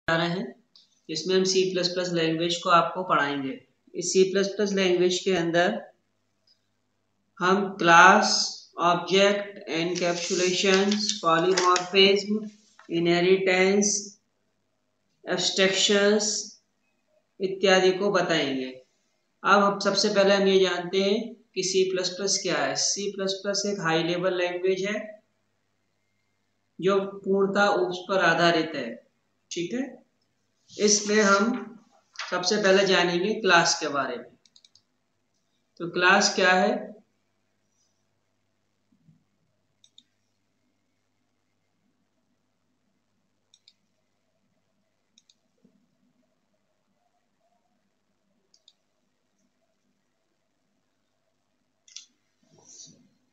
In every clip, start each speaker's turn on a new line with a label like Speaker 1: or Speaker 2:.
Speaker 1: जा रहे हैं जिसमें हम C++ लैंग्वेज को आपको पढ़ाएंगे। इस C++ लैंग्वेज के अंदर हम class, object, encapsulations, polymorphism, inheritance, abstractions इत्यादि को बताएंगे। अब हम सबसे पहले हम ये जानते हैं कि C++ क्या है। C++ एक हाई लेवल लैंग्वेज है जो पूर्णतः OOPS पर आधारित है। ठीक है, इसमें हम सबसे पहले जानेंगे क्लास के बारे में। तो क्लास क्या है?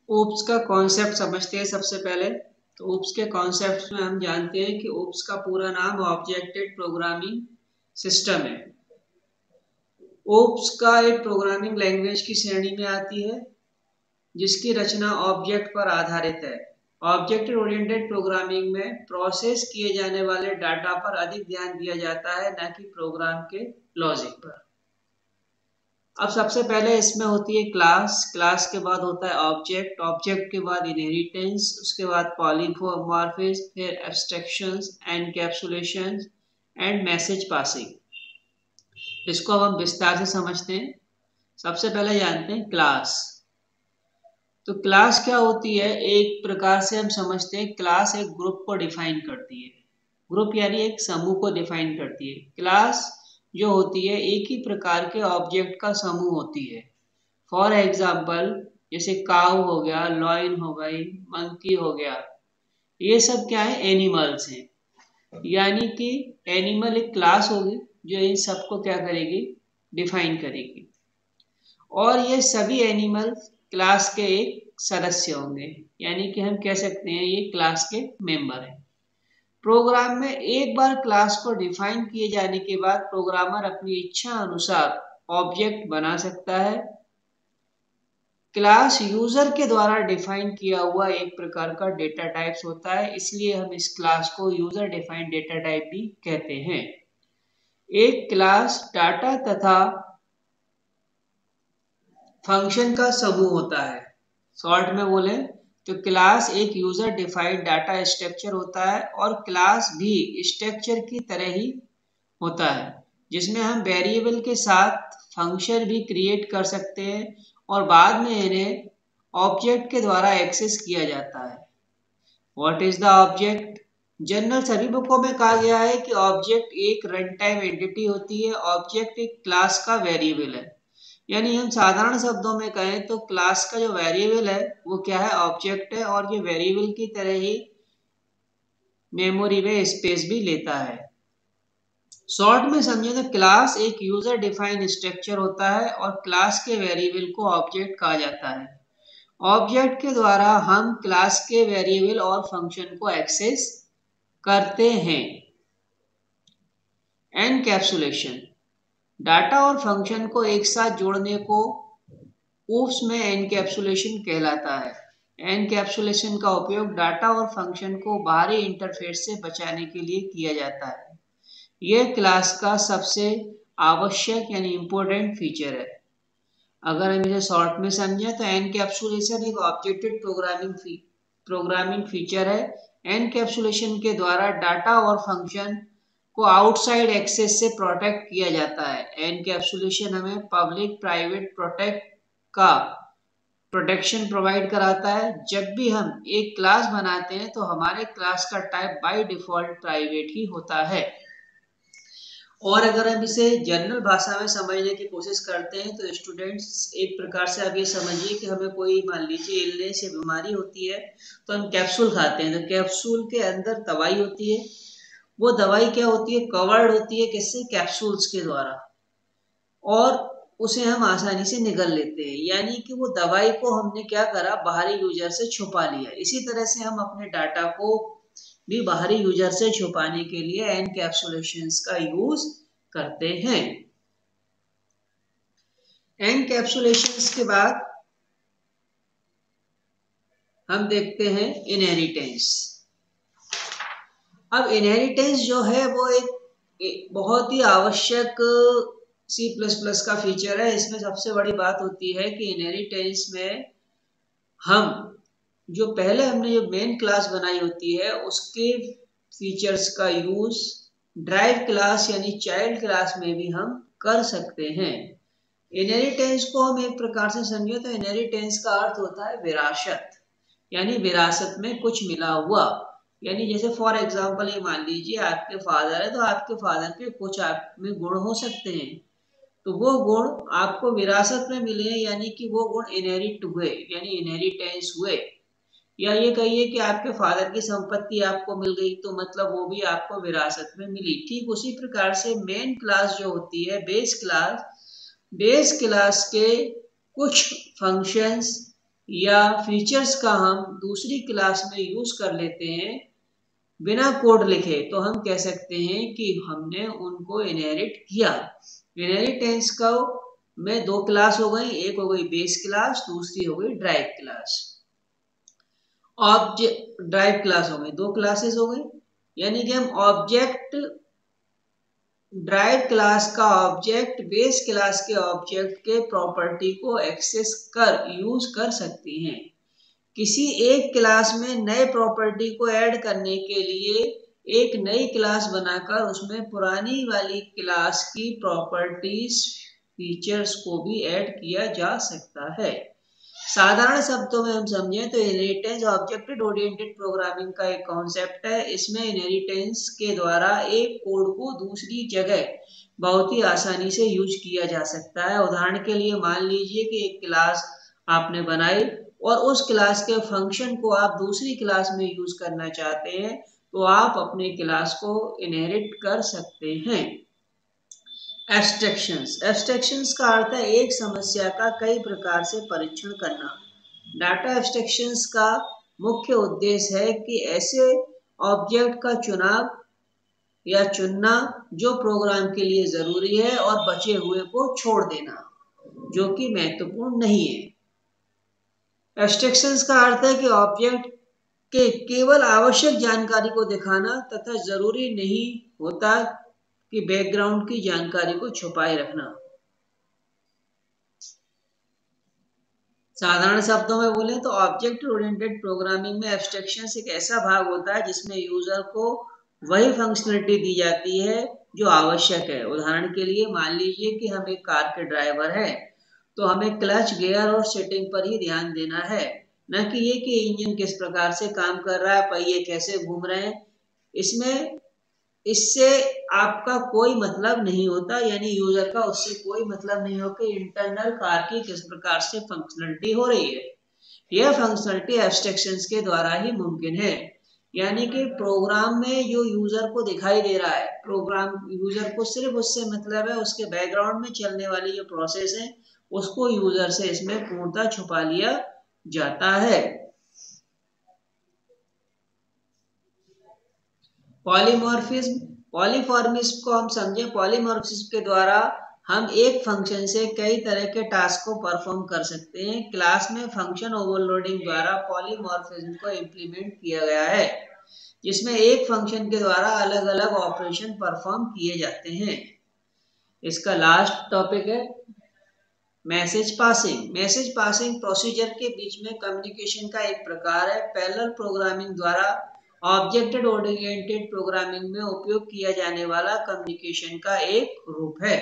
Speaker 1: OOPS का कॉन्सेप्ट समझते हैं सबसे पहले। तो OOPS के कॉन्सेप्ट में हम जानते हैं कि OOPS का पूरा नाम ऑब्जेक्टेड प्रोग्रामिंग सिस्टम है। OOPS का एक प्रोग्रामिंग लैंग्वेज की श्रेणी में आती है जिसकी रचना ऑब्जेक्ट पर आधारित है। ऑब्जेक्ट ओरिएंटेड प्रोग्रामिंग में प्रोसेस किए जाने वाले डाटा पर अधिक ध्यान दिया जाता है, न कि प्रोग्राम के लॉजिक पर। अब सबसे पहले इसमें होती है क्लास, क्लास के बाद होता है ऑब्जेक्ट, ऑब्जेक्ट के बाद इनहेरिटेंस, उसके बाद पॉलीमॉर्फिज्म, फिर एब्स्ट्रैक्शंस, एनकैप्सुलेशंस एंड मैसेज पासिंग। इसको अब हम विस्तार से समझते हैं। सबसे पहले जानते हैं क्लास। तो क्लास क्या होती है? एक प्रकार से हम समझते हैं क्लास एक ग्रुप को डिफाइन करती है। ग्रुप यानी एक समूह को डिफाइन करती है। क्लास जो होती है एक ही प्रकार के ऑब्जेक्ट का समूह होती है। फॉर एग्जाम्पल जैसे काऊ हो गया, लॉयन हो गई, मंकी हो गया, ये सब क्या है? एनिमल्स हैं। यानी कि एनिमल एक क्लास होगी जो इन सबको क्या करेगी? डिफाइन करेगी। और ये सभी एनिमल क्लास के एक सदस्य होंगे, यानी कि हम कह सकते हैं ये क्लास के मेंबर हैं। प्रोग्राम में एक बार क्लास को डिफाइन किए जाने के बाद प्रोग्रामर अपनी इच्छा अनुसार ऑब्जेक्ट बना सकता है। क्लास यूजर के द्वारा डिफाइन किया हुआ एक प्रकार का डेटा टाइप्स होता है, इसलिए हम इस क्लास को यूजर डिफाइंड डेटा टाइप भी कहते हैं। एक क्लास डाटा तथा फंक्शन का समूह होता है। शॉर्ट में बोले तो क्लास एक यूजर डिफाइंड डाटा स्ट्रक्चर होता है और क्लास भी स्ट्रक्चर की तरह ही होता है, जिसमें हम वेरिएबल के साथ फंक्शन भी क्रिएट कर सकते हैं और बाद में इन्हें ऑब्जेक्ट के द्वारा एक्सेस किया जाता है। What is the object? General सभी बुकों में कहा गया है कि ऑब्जेक्ट एक रन टाइम एंटिटी होती है। ऑब्जेक्ट एक क्लास का वेरिएबल है। यानी हम साधारण शब्दों में कहें तो क्लास का जो वेरिएबल है वो क्या है? ऑब्जेक्ट है, और ये वेरिएबल की तरह ही मेमोरी में स्पेस भी लेता है। शॉर्ट में समझे तो क्लास एक यूजर डिफाइंड स्ट्रक्चर होता है और क्लास के वेरिएबल को ऑब्जेक्ट कहा जाता है। ऑब्जेक्ट के द्वारा हम क्लास के वेरिएबल और फंक्शन को एक्सेस करते हैं। एनकैप्सुलेशन डाटा और फंक्शन को एक साथ जोड़ने को OOPS में एनकैप्सुलेशन कहलाता है। एनकैप्सुलेशन का उपयोग डाटा और फंक्शन को बाहरी इंटरफेस से बचाने के लिए किया जाता है। यह क्लास का सबसे आवश्यक यानी इम्पोर्टेंट फीचर है। अगर हम इसे शॉर्ट में समझें तो एनकैप्सुलेशन एक ऑब्जेक्टेड प्रोग्रामिंग फीचर है। एनकैप्सुलेशन के द्वारा डाटा और फंक्शन को आउटसाइड एक्सेस से प्रोटेक्ट किया जाता है। एनकैप्सुलेशन हमें पब्लिक प्राइवेट प्रोटेक्ट का प्रोटेक्शन प्रोवाइड कराता है। जब भी हम एक क्लास बनाते हैं तो हमारे क्लास का टाइप बाय डिफॉल्ट प्राइवेट ही होता है। और अगर हम इसे जनरल भाषा में समझने की कोशिश करते हैं तो स्टूडेंट्स एक प्रकार से आप ये समझिए कि हमें कोई मान लीजिए इलनेस या बीमारी होती है तो हम कैप्सूल खाते हैं। तो कैप्सूल के अंदर दवाई होती है। वो दवाई क्या होती है? कवर्ड होती है किससे? कैप्सूल्स के द्वारा, और उसे हम आसानी से निगल लेते हैं। यानी कि वो दवाई को हमने क्या करा? बाहरी यूजर से छुपा लिया। इसी तरह से हम अपने डाटा को भी बाहरी यूजर से छुपाने के लिए एनकैप्सुलेशंस का यूज करते हैं। एनकैप्सुलेशंस के बाद हम देखते हैं इनहेरिटेंस। अब इनहेरिटेंस जो है वो एक बहुत ही आवश्यक सी प्लस प्लस का फीचर है। इसमें सबसे बड़ी बात होती है कि इनहेरिटेंस में हम जो पहले हमने जो मेन क्लास बनाई होती है उसके फीचर्स का यूज ड्राइव क्लास यानी चाइल्ड क्लास में भी हम कर सकते हैं। इनहेरिटेंस को हम एक प्रकार से समझे तो इनहेरिटेंस का अर्थ होता है विरासत, यानी विरासत में कुछ मिला हुआ। यानी जैसे फॉर एग्जांपल ये मान लीजिए आपके फादर है, तो आपके फादर के कुछ आप में गुण हो सकते हैं, तो वो गुण आपको विरासत में मिले, यानी कि वो गुण इनहेरिट हुए, यानी इनहेरिटेंस हुए। या ये कहिए कि आपके फादर की संपत्ति आपको मिल गई, तो मतलब वो भी आपको विरासत में मिली। ठीक उसी प्रकार से मेन क्लास जो होती है बेस क्लास के कुछ फंक्शंस या फीचर्स का हम दूसरी क्लास में यूज कर लेते हैं बिना कोड लिखे, तो हम कह सकते हैं कि हमने उनको इनहेरिट किया। इनहेरिटेंस का में दो क्लास हो गई, एक हो गई बेस क्लास, दूसरी हो गई drive class. Object drive class हो गई, दो क्लासेस हो गई, यानी कि हम ऑब्जेक्ट ड्राइव क्लास का ऑब्जेक्ट बेस क्लास के ऑब्जेक्ट के प्रॉपर्टी को एक्सेस कर यूज कर सकते हैं। किसी एक क्लास में नए प्रॉपर्टी को ऐड करने के लिए एक नई क्लास बनाकर उसमें पुरानी वाली क्लास की प्रॉपर्टीज फीचर्स को भी ऐड किया जा सकता है। साधारण शब्दों में हम समझें तो इनहेरिटेंस ऑब्जेक्ट ओरिएंटेड प्रोग्रामिंग का एक कॉन्सेप्ट है। इसमें इनहेरिटेंस के द्वारा एक कोड को दूसरी जगह बहुत ही आसानी से यूज किया जा सकता है। उदाहरण के लिए मान लीजिए कि एक क्लास आपने बनाई और उस क्लास के फंक्शन को आप दूसरी क्लास में यूज करना चाहते हैं, तो आप अपने क्लास को इनहेरिट कर सकते हैं। एब्स्ट्रैक्शंस का अर्थ है एक समस्या का कई प्रकार से परीक्षण करना। डाटा एब्स्ट्रैक्शंस का मुख्य उद्देश्य है कि ऐसे ऑब्जेक्ट का चुनाव या चुनना जो प्रोग्राम के लिए जरूरी है और बचे हुए को छोड़ देना जो कि महत्वपूर्ण नहीं है। एब्स्ट्रैक्शंस का अर्थ है कि ऑब्जेक्ट के केवल आवश्यक जानकारी को दिखाना तथा जरूरी नहीं होता कि बैकग्राउंड की जानकारी को छुपाए रखना। साधारण शब्दों में बोले तो ऑब्जेक्ट ओरिएंटेड प्रोग्रामिंग में एब्स्ट्रैक्शन एक ऐसा भाग होता है जिसमें यूजर को वही फंक्शनलिटी दी जाती है जो आवश्यक है। उदाहरण के लिए मान लीजिए कि हम एक कार के ड्राइवर हैं, तो हमें क्लच, गियर और सेटिंग पर ही ध्यान देना है, न कि ये कि इंजन किस प्रकार से काम कर रहा है, पहिए कैसे घूम रहे हैं। इसमें इससे आपका कोई मतलब नहीं होता, यानी यूजर का उससे कोई मतलब नहीं हो कि इंटरनल कार की किस प्रकार से फंक्शनलिटी हो रही है। यह फंक्शनलिटी एब्स्ट्रैक्शंस के द्वारा ही मुमकिन है, यानी कि प्रोग्राम में जो यूजर को दिखाई दे रहा है, प्रोग्राम यूजर को सिर्फ उससे मतलब है, उसके बैकग्राउंड में चलने वाली जो प्रोसेस है उसको यूजर से इसमें पूर्णतः छुपा लिया जाता है। पॉलीमॉर्फिज्म पॉलीफॉर्मिज्म को हम समझें। पॉलीमॉर्फिज्म के द्वारा हम एक फंक्शन से कई तरह के टास्क को परफॉर्म कर सकते हैं। क्लास में फंक्शन ओवरलोडिंग द्वारा पॉलीमॉर्फिज्म को इम्प्लीमेंट किया गया है, जिसमें एक फंक्शन के द्वारा अलग अलग ऑपरेशन परफॉर्म किए जाते हैं। इसका लास्ट टॉपिक है मैसेज पासिंग प्रोसीजर के बीच में कम्युनिकेशन का एक प्रकार है। पैरेलल प्रोग्रामिंग द्वारा ऑब्जेक्ट ओरिएंटेड प्रोग्रामिंग में उपयोग किया जाने वाला कम्युनिकेशन का एक रूप है।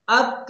Speaker 1: अब